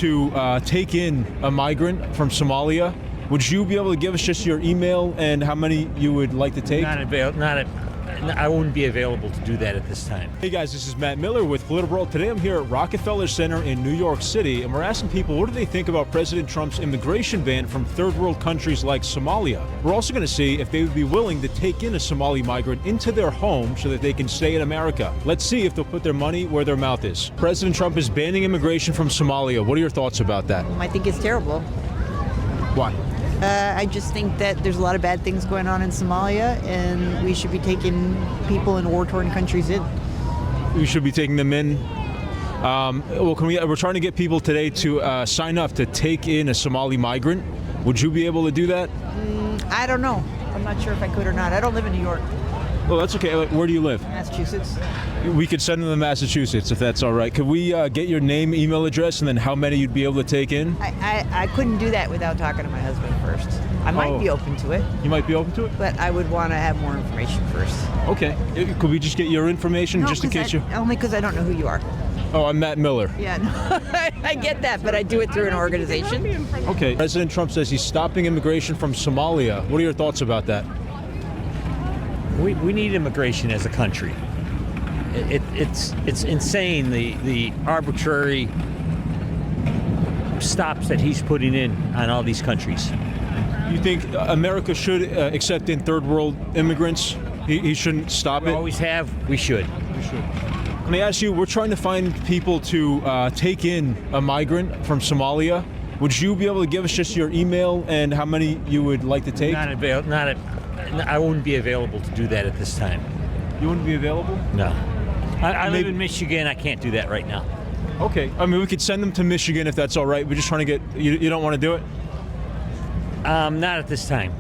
to take in a migrant from Somalia. Would you be able to give us just your email and how many you would like to take? I wouldn't be available to do that at this time. Hey guys, this is Matt Miller with Political. Today I'm here at Rockefeller Center in New York City, and we're asking people what do they think about President Trump's immigration ban from third world countries like Somalia. We're also going to see if they would be willing to take in a Somali migrant into their home so that they can stay in America. Let's see if they'll put their money where their mouth is. President Trump is banning immigration from Somalia. What are your thoughts about that? I think it's terrible. Why? I just think that there's a lot of bad things going on in Somalia, and we should be taking people in war-torn countries in. We should be taking them in. We're trying to get people today to sign up to take in a Somali migrant. Would you be able to do that? I don't know. I'm not sure if I could or not. I don't live in New York. Well, that's okay. Where do you live? Massachusetts. We could send them to Massachusetts if that's all right. Could we get your name, email address, and then how many you'd be able to take in? I couldn't do that without talking to my husband first. I might be open to it. You might be open to it? But I would want to have more information first. Okay. Could we just get your information just in case you... Only because I don't know who you are. Oh, I'm Matt Miller. Yeah, no, I get that, but I do it through an organization. Okay. President Trump says he's stopping immigration from Somalia. What are your thoughts about that? We need immigration as a country. It's insane the arbitrary stops that he's putting in on all these countries. You think America should accept in third world immigrants? He shouldn't stop it? We always have. We should. We should. Let me ask you, we're trying to find people to take in a migrant from Somalia. Would you be able to give us just your email and how many you would like to take? I wouldn't be available to do that at this time. You wouldn't be available? No. I live in Michigan. I can't do that right now. Okay. I mean, we could send them to Michigan if that's all right. We're just trying to get... You don't want to do it? Not at this time.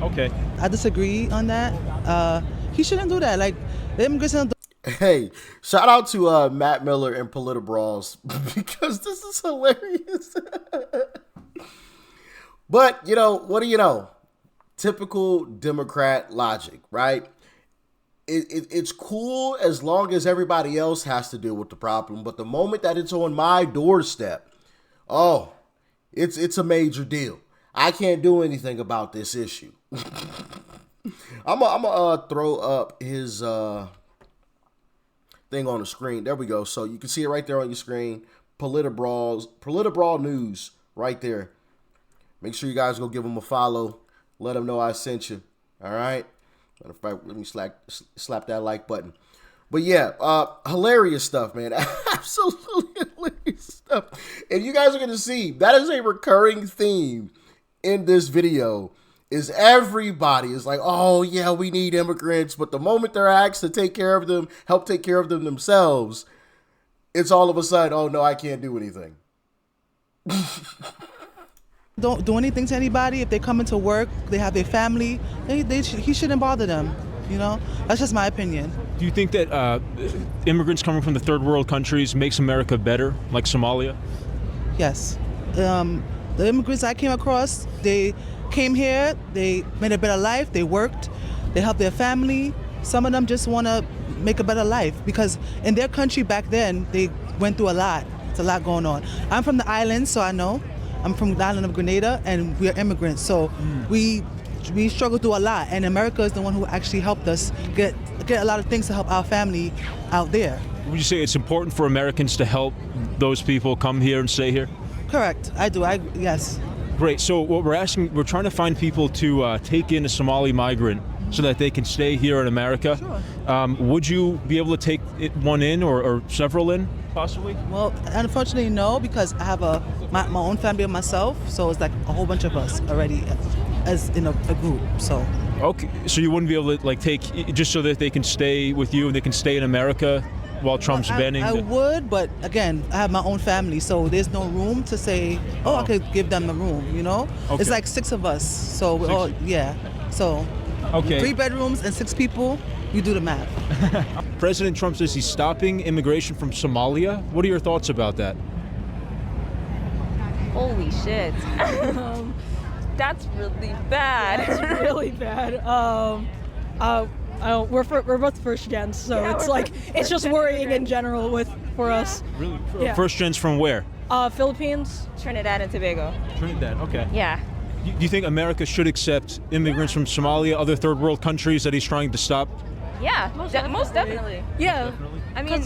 Okay. I disagree on that. He shouldn't do that. Like, the immigration... Hey, shout out to Matt Miller and Politbrawls because this is hilarious. But, you know, what do you know? Typical Democrat logic, right? It's cool as long as everybody else has to deal with the problem. But the moment that it's on my doorstep, it's a major deal. I can't do anything about this issue. I'm gonna throw up his thing on the screen. There we go. So you can see it right there on your screen. Politbrawl News right there. Make sure you guys go give him a follow. Let him know I sent you. All right. Matter of fact, let me slap that like button. But yeah, hilarious stuff, man. Absolutely hilarious stuff. And you guys are gonna see that is a recurring theme in this video. Is everybody is like, oh yeah, we need immigrants, but the moment they're asked to take care of them, help take care of them themselves, it's all of a sudden, oh no, I can't do anything. Don't do anything to anybody. If they come into work, they have their family, he shouldn't bother them. You know, that's just my opinion. Do you think that immigrants coming from the third world countries makes America better, like Somalia? Yes. The immigrants I came across, they came here, they made a better life, they worked, they helped their family. Some of them just want to make a better life because in their country back then, they went through a lot. It's a lot going on. I'm from the island, so I know. I'm from the island of Grenada, and we are immigrants, so we struggle through a lot, and America is the one who actually helped us get a lot of things to help our family out there. Would you say it's important for Americans to help those people come here and stay here? Correct, I do, yes. Great, so what we're trying to find people to take in a Somali migrant so that they can stay here in America. Sure. Would you be able to take one in or several in, possibly? Well, unfortunately, no, because I have my own family and myself, so it's like a whole bunch of us already as in a group, so. Okay, so you wouldn't be able to take, just so that they can stay with you and they can stay in America while Trump's banning? I would, but again, I have my own family, so there's no room to say, I could give them a room, you know? Okay. It's like 6 of us, so we're all, so. Okay. 3 bedrooms and 6 people, you do the math. President Trump says he's stopping immigration from Somalia. What are your thoughts about that? Holy shit. That's really bad. That's really bad. We're both first gens, so it's like it's just worrying in general for us. Really? Yeah. First gens from where? Philippines. Trinidad and Tobago. Trinidad. Okay. Yeah. Do you think America should accept immigrants from Somalia, other third world countries that he's trying to stop? Yeah, most definitely. Yeah. I mean,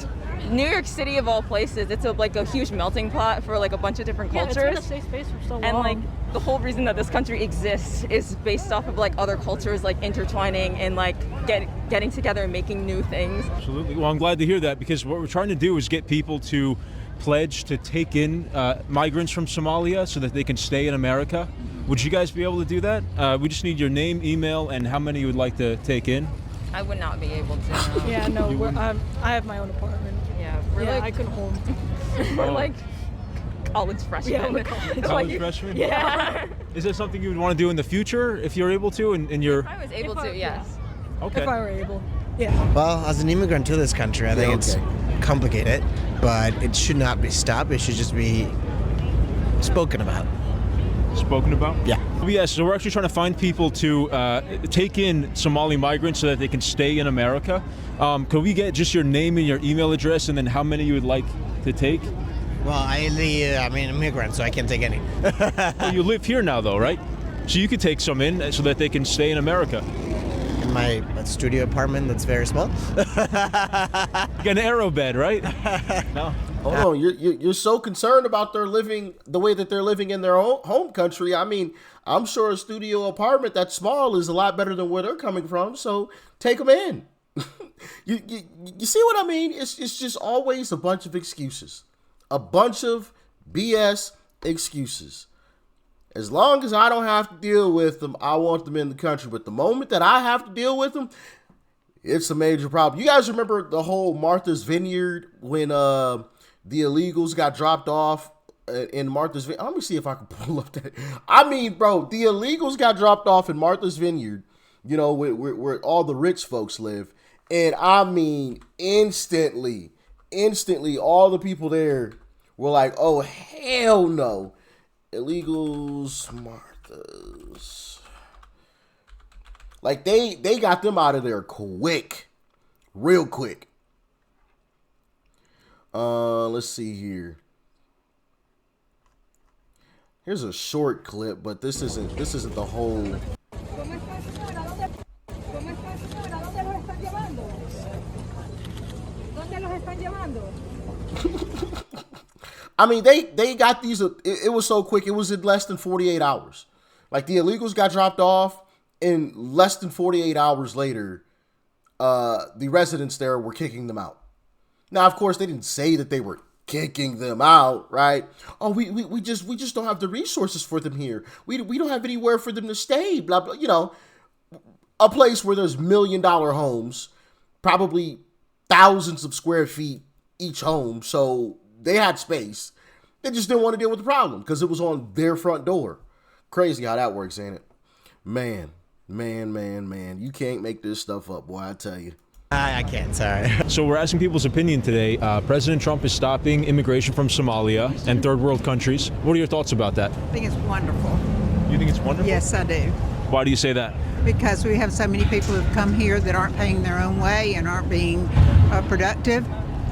New York City of all places, it's like a huge melting pot for like a bunch of different Yeah, cultures. it's been a safe space for so long. And like the whole reason that this country exists is based off of like other cultures like intertwining and like getting together and making new things. Absolutely. Well, I'm glad to hear that, because what we're trying to do is get people to pledge to take in migrants from Somalia so that they can stay in America. Would you guys be able to do that? We just need your name, email, and how many you would like to take in. I would not be able to. No. yeah, no, I have my own apartment. Yeah, we're Yeah, I like couldn't hold. we're like college freshmen. Yeah, we're college. College freshmen? Yeah. Is that something you would want to do in the future if you're able to? In your I was able If I- to, yes. okay. If I were able. Yeah. Well, as an immigrant to this country, I think it's complicated, but it should not be stopped. It should just be spoken about. Spoken about? Yeah. Yes, so we're actually trying to find people to take in Somali migrants so that they can stay in America. Could we get just your name and your email address, and then how many you would like to take? Well, I'm an immigrant, so I can't take any. Well, you live here now, though, right? So you could take some in so that they can stay in America. In my studio apartment that's very small. Get an aero bed, right? No. Hold on, you're so concerned about their living the way that they're living in their own home country. I mean, I'm sure a studio apartment that's small is a lot better than where they're coming from. So take them in. you see what I mean? It's just always a bunch of excuses, a bunch of BS excuses. As long as I don't have to deal with them, I want them in the country. But the moment that I have to deal with them, it's a major problem. You guys remember the whole Martha's Vineyard when the illegals got dropped off in Martha's Vineyard? Let me see if I can pull up that. I mean, bro, the illegals got dropped off in Martha's Vineyard, you know, where all the rich folks live. And I mean, instantly, all the people there were like, oh, hell no. Illegals, Martha's. Like, they got them out of there quick. Real quick. Let's see here. Here's a short clip, but this isn't the whole. I mean, they got these. It was so quick. It was in less than 48 hours. Like, the illegals got dropped off, and less than 48 hours later, the residents there were kicking them out. Now, of course, they didn't say that they were kicking them out, right? Oh, we just don't have the resources for them here. We don't have anywhere for them to stay. Blah blah. You know, a place where there's $1 million homes, probably thousands of square feet each home, so they had space. They just didn't want to deal with the problem because it was on their front door. Crazy how that works, ain't it? Man. You can't make this stuff up, boy, I tell you. I can't, sorry. So we're asking people's opinion today. President Trump is stopping immigration from Somalia and third world countries. What are your thoughts about that? I think it's wonderful. You think it's wonderful? Yes, I do. Why do you say that? Because we have so many people who've come here that aren't paying their own way and aren't being productive.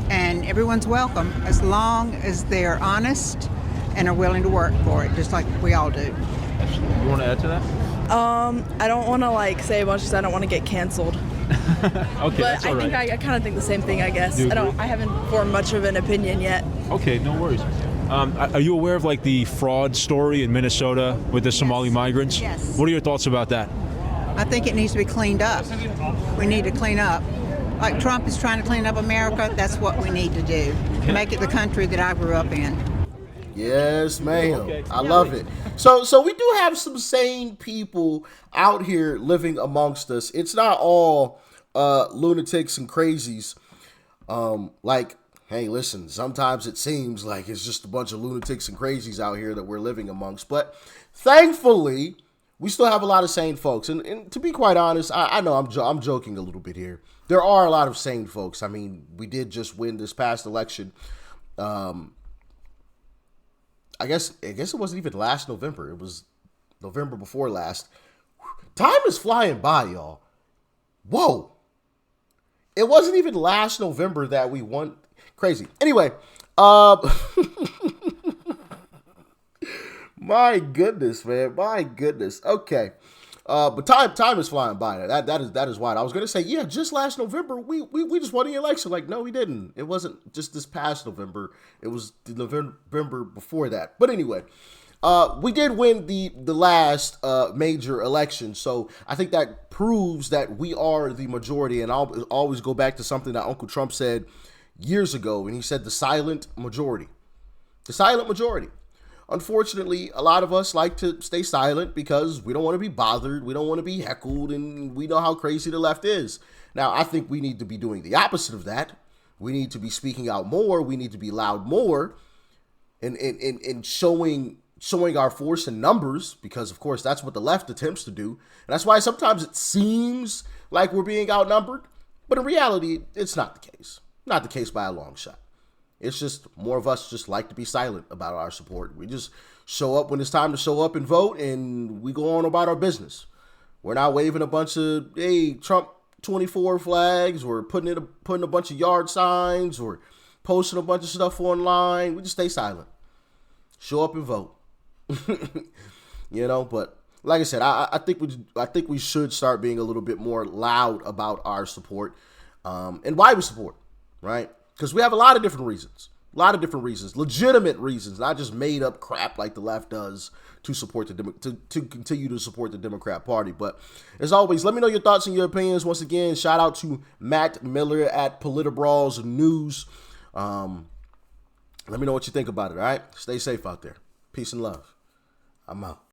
And everyone's welcome as long as they're honest and are willing to work for it, just like we all do. You want to add to that? I don't want to say a bunch because I don't want to get canceled. Okay, But that's all I think right. I kind of think the same thing. I guess You agree? I haven't formed much of an opinion yet. Okay, no worries. Are you aware of the fraud story in Minnesota with the Somali migrants? Yes. What are your thoughts about that? I think it needs to be cleaned up. We need to clean up. Like Trump is trying to clean up America, that's what we need to do. Make it the country that I grew up in. Yes, ma'am. Okay. I love it. So we do have some sane people out here living amongst us. It's not all lunatics and crazies. Hey, listen, sometimes it seems like it's just a bunch of lunatics and crazies out here that we're living amongst. But thankfully, we still have a lot of sane folks. And to be quite honest, I know I'm joking a little bit here. There are a lot of sane folks. I mean, we did just win this past election. I guess it wasn't even last November. It was November before last. Time is flying by, y'all. Whoa. It wasn't even last November that we won. Crazy. Anyway, My goodness, man. My goodness. Okay. But time is flying by. That is wild. I was gonna say, yeah, just last November we just won the election. Like, no, we didn't. It wasn't just this past November. It was the November before that. But anyway, we did win the last major election. So I think that proves that we are the majority. And I'll always go back to something that Uncle Trump said years ago, and he said the silent majority. The silent majority. Unfortunately, a lot of us like to stay silent because we don't want to be bothered. We don't want to be heckled, and we know how crazy the left is. Now, I think we need to be doing the opposite of that. We need to be speaking out more. We need to be loud more and showing our force in numbers, because, of course, that's what the left attempts to do. And that's why sometimes it seems like we're being outnumbered. But in reality, it's not the case. Not the case by a long shot. It's just more of us just like to be silent about our support. We just show up when it's time to show up and vote, and we go on about our business. We're not waving a bunch of, hey, Trump 24 flags, or putting a bunch of yard signs, or posting a bunch of stuff online. We just stay silent. Show up and vote. But like I said, I think we should start being a little bit more loud about our support, and why we support, right? Because we have a lot of different reasons, legitimate reasons, not just made up crap like the left does to support to continue to support the Democrat Party. But as always, let me know your thoughts and your opinions. Once again, shout out to Matt Miller at Politibrawls News. Let me know what you think about it. All right, stay safe out there. Peace and love. I'm out.